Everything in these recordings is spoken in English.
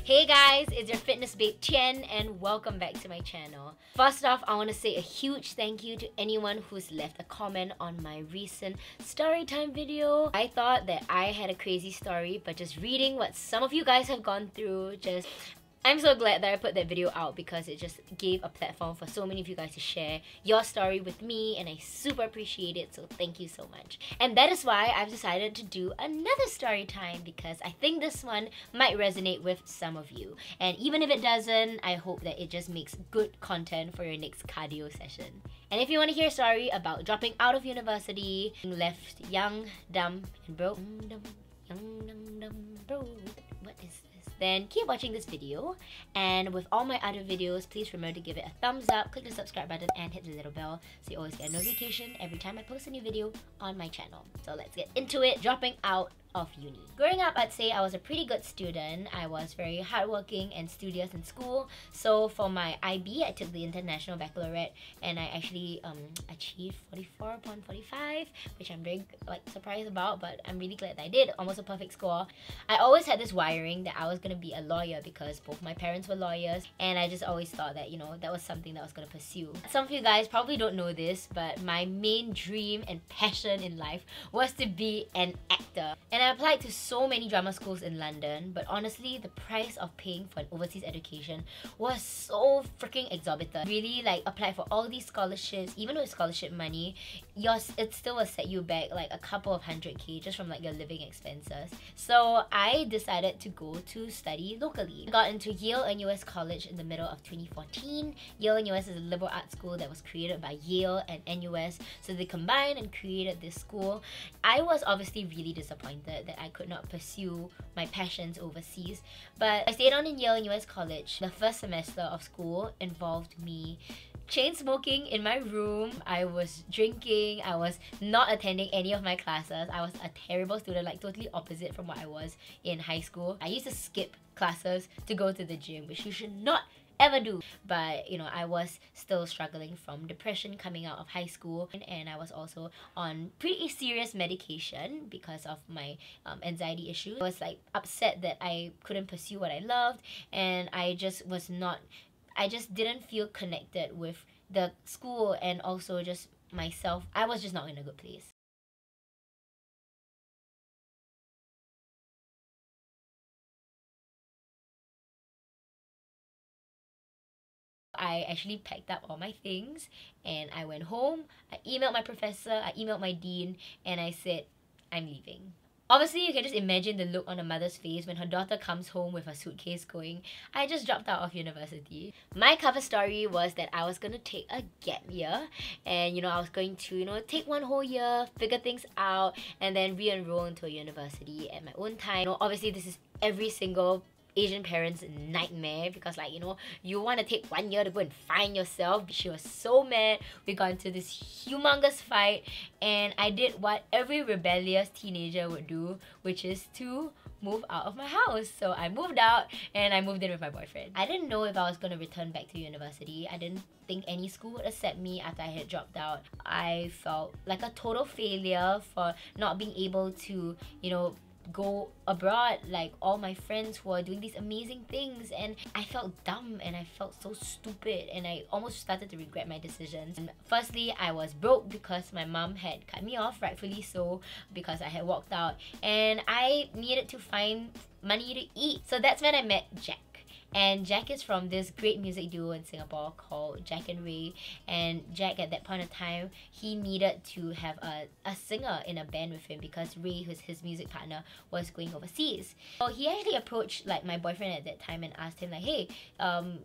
Hey guys, it's your fitness babe Tyen and welcome back to my channel. First off, I want to say a huge thank you to anyone who's left a comment on my recent Storytime video. I thought that I had a crazy story, but just reading what some of you guys have gone through, I'm so glad that I put that video out because it just gave a platform for so many of you guys to share your story with me, and I super appreciate it, so thank you so much. And that is why I've decided to do another story time because I think this one might resonate with some of you. And even if it doesn't, I hope that it just makes good content for your next cardio session. And if you want to hear a story about dropping out of university, being left young, dumb, and broke, what is this? Then keep watching this video, and with all my other videos, please remember to give it a thumbs up, click the subscribe button, and hit the little bell so you always get a notification every time I post a new video on my channel. So let's get into it. Dropping out of uni. Growing up, I'd say I was a pretty good student. I was very hardworking and studious in school. So for my IB, I took the International Baccalaureate, and I actually achieved 44 upon 45, which I'm very surprised about, but I'm really glad that I did. Almost a perfect score. I always had this wiring that I was gonna be a lawyer because both my parents were lawyers, and I just always thought that, you know, that was something that I was gonna pursue. Some of you guys probably don't know this, but my main dream and passion in life was to be an actor. And I applied to so many drama schools in London, but honestly, the price of paying for an overseas education was so freaking exorbitant. Really, applied for all these scholarships, even with scholarship money, it still will set you back like a couple of $100K just from your living expenses. So I decided to go to study locally. I got into YaleNUSCollege in the middle of 2014. YaleNUS is a liberal arts school that was created by Yale and NUS, so they combined and created this school. I was obviously really disappointed that I could not pursue my passions overseas, but I stayed on in YaleNUSCollege. The first semester of school involved me chain smoking in my room. I was drinking. I was not attending any of my classes. I was a terrible student, totally opposite from what I was in high school. I used to skip classes to go to the gym, which you should not ever do. But you know, I was still struggling from depression coming out of high school, and I was also on pretty serious medication because of my anxiety issues. I was upset that I couldn't pursue what I loved, and I just didn't feel connected with the school and also just myself. I was just not in a good place. I actually packed up all my things and I went home. I emailed my professor, I emailed my dean, and I said, I'm leaving. Obviously, you can just imagine the look on a mother's face when her daughter comes home with a suitcase going, I just dropped out of university. My cover story was that I was gonna take a gap year, and I was going to, take one whole year, figure things out, and then re-enroll into a university at my own time. Obviously, this is every single Asian parents' nightmare because you want to take 1 year to go and find yourself. She was so mad. We got into this humongous fight, and I did what every rebellious teenager would do, which is to move out of my house. So I moved out and I moved in with my boyfriend. I didn't know if I was going to return back to university. I didn't think any school would accept me after I had dropped out. I felt like a total failure for not being able to, go abroad like all my friends who are doing these amazing things, and I felt dumb and I felt so stupid, and I almost started to regret my decisions. And firstly, I was broke because my mom had cut me off, rightfully so, because I had walked out, and I needed to find money to eat. So that's when I met Jack. And Jack is from this great music duo in Singapore called Jack and Ray. And Jack, at that point of time, he needed to have a singer in a band with him because Ray, who's his music partner, was going overseas. So he actually approached my boyfriend at that time and asked him hey, do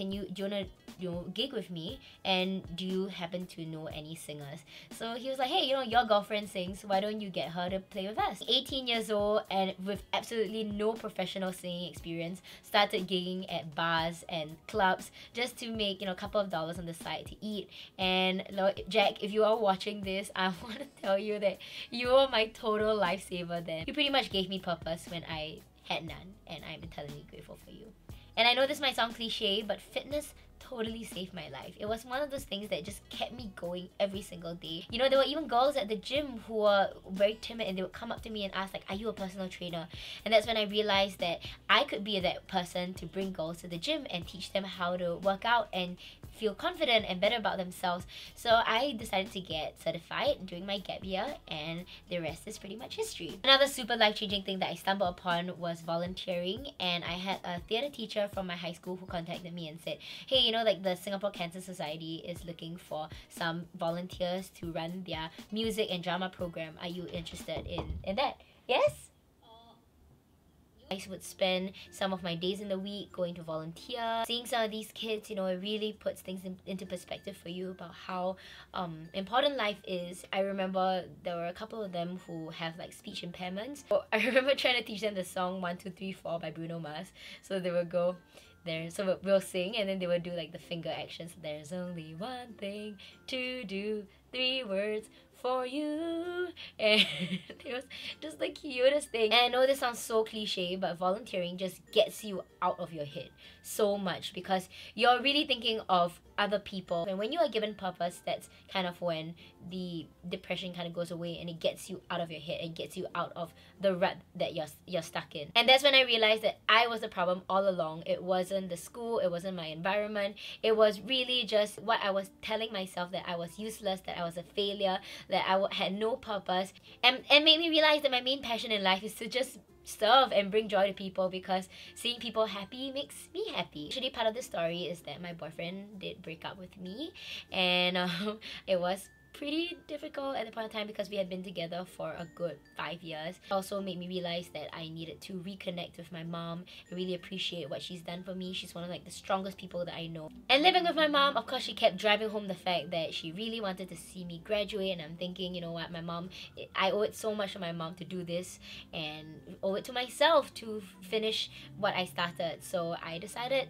you wanna gig with me, and do you happen to know any singers? So he was like, hey, your girlfriend sings, why don't you get her to play with us? 18 years old and with absolutely no professional singing experience, started gigging at bars and clubs just to make a couple of dollars on the side to eat. And Jack, if you are watching this, I want to tell you that you were my total lifesaver then. You pretty much gave me purpose when I had none, and I'm eternally grateful for you. And I know this might sound cliche, but fitness totally saved my life. It was one of those things that just kept me going every single day. You know, there were even girls at the gym who were very timid, and they would come up to me and ask like, are you a personal trainer? And that's when I realized that I could be that person to bring girls to the gym and teach them how to work out and feel confident and better about themselves. So I decided to get certified during my gap year, and the rest is pretty much history. Another super life-changing thing that I stumbled upon was volunteering, and I had a theatre teacher from my high school who contacted me and said, hey, you know, like the Singapore Cancer Society is looking for some volunteers to run their music and drama program. Are you interested in that? Yes? I would spend some of my days in the week going to volunteer. Seeing some of these kids, you know, it really puts things into perspective for you about how important life is. I remember there were a couple of them who have like speech impairments. So I remember trying to teach them the song 1, 2, 3, 4 by Bruno Mars. So they would go there, so we'll sing, and then they would do like the finger actions. There's only one thing to do, 3 words for you. And it was just the cutest thing. And I know this sounds so cliche, but volunteering just gets you out of your head so much, because you're really thinking of other people. And when you are given purpose, that's kind of when the depression kind of goes away, and it gets you out of your head and gets you out of the rut that you're stuck in. And that's when I realized that I was the problem all along. It wasn't the school, it wasn't my environment, it was really just what I was telling myself, that I was useless, that I was a failure, that I had no purpose. And made me realize that my main passion in life is to just serve and bring joy to people, because seeing people happy makes me happy. Actually, part of the story is that my boyfriend did break up with me, and it was pretty difficult at the point of time because we had been together for a good 5 years. It also made me realize that I needed to reconnect with my mom and really appreciate what she's done for me. She's one of like the strongest people that I know. And living with my mom, of course, she kept driving home the fact that she really wanted to see me graduate, and I'm thinking, you know what, my mom, I owe it so much to my mom to do this, and owe it to myself to finish what I started. So I decided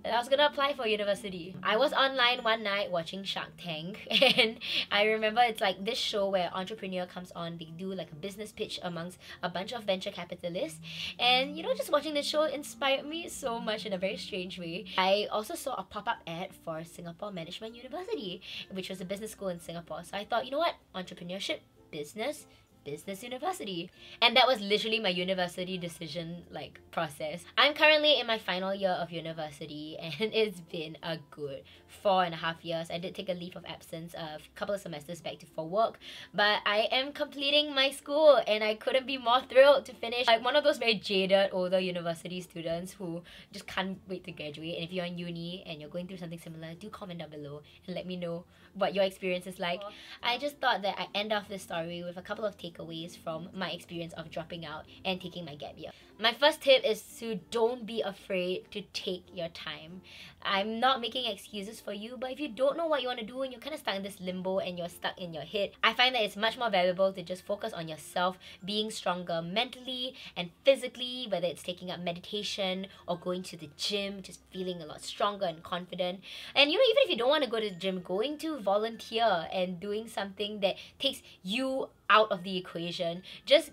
that I was gonna apply for university. I was online one night watching Shark Tank, and I remember it's like this show where entrepreneur comes on, they do like a business pitch amongst a bunch of venture capitalists, and you know, just watching this show inspired me so much in a very strange way. I also saw a pop-up ad for Singapore Management University, which was a business school in Singapore. So I thought, you know what, entrepreneurship, business university. And that was literally my university decision like process. I'm currently in my final year of university, and it's been a good 4.5 years. I did take a leave of absence a couple of semesters back for work, but I am completing my school, and I couldn't be more thrilled to finish. Like one of those very jaded older university students who just can't wait to graduate. And if you're in uni and you're going through something similar, do comment down below and let me know what your experience is like. I just thought that I end off this story with a couple of takeaways from my experience of dropping out and taking my gap year. My first tip is to don't be afraid to take your time. I'm not making excuses for you, but if you don't know what you want to do and you're kind of stuck in this limbo and you're stuck in your head, I find that it's much more valuable to just focus on yourself being stronger mentally and physically, whether it's taking up meditation or going to the gym, just feeling a lot stronger and confident. And you know, even if you don't want to go to the gym, going to volunteer and doing something that takes you out of the equation just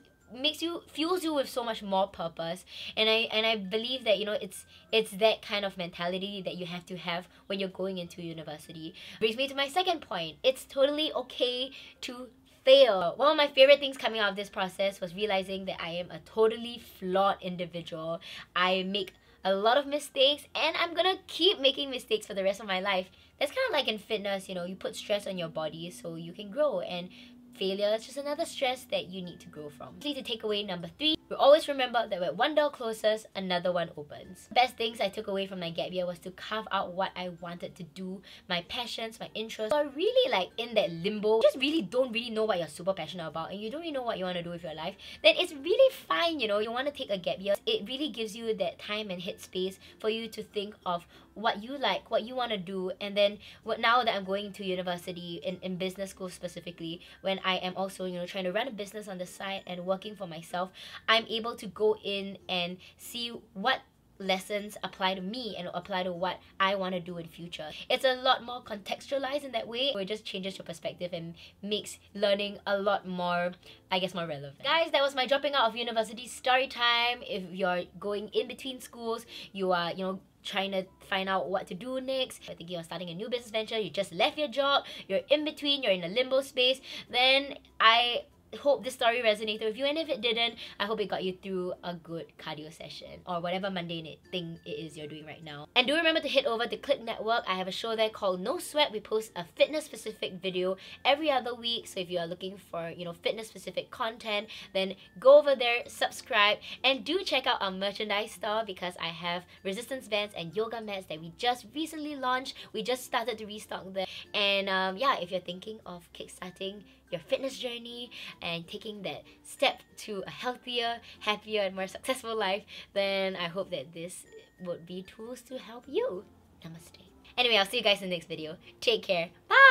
fuels you with so much more purpose. And I believe that, you know, it's that kind of mentality that you have to have when you're going into university. Brings me to my second point. It's totally okay to fail. One of my favorite things coming out of this process was realizing that I am a totally flawed individual. I make a lot of mistakes, and I'm gonna keep making mistakes for the rest of my life. That's kind of like in fitness, you know, you put stress on your body so you can grow, and failure is just another stress that you need to grow from. To takeaway number 3, we always remember that when one door closes, another one opens. The best things I took away from my gap year was to carve out what I wanted to do, my passions, my interests. So really like in that limbo, you just really don't know what you're super passionate about, and you don't really know what you want to do with your life, then it's really fine, you know. You want to take a gap year. It really gives you that time and headspace for you to think of what you like, what you want to do. And then now that I'm going to university in business school specifically, when I am also, you know, trying to run a business on the side and working for myself, I'm able to go in and see what lessons apply to me and apply to what I want to do in future. It's a lot more contextualized in that way. It just changes your perspective and makes learning a lot more, I guess, more relevant. Guys, that was my dropping out of university story time. If you're going in between schools, you are, trying to find out what to do next, you're thinking of starting a new business venture, you just left your job, you're in between, you're in a limbo space, then I hope this story resonated with you, and if it didn't, I hope it got you through a good cardio session or whatever mundane thing it is you're doing right now. And do remember to head over to Clicknetwork. I have a show there called No Sweat. We post a fitness specific video every other week, so if you are looking for fitness specific content, then go over there, subscribe, and do check out our merchandise store because I have resistance bands and yoga mats that we just recently launched. We just started to restock them, and yeah, if you're thinking of kickstarting your fitness journey and taking that step to a healthier, happier, and more successful life, then I hope that this would be tools to help you. Namaste. Anyway, I'll see you guys in the next video. Take care. Bye!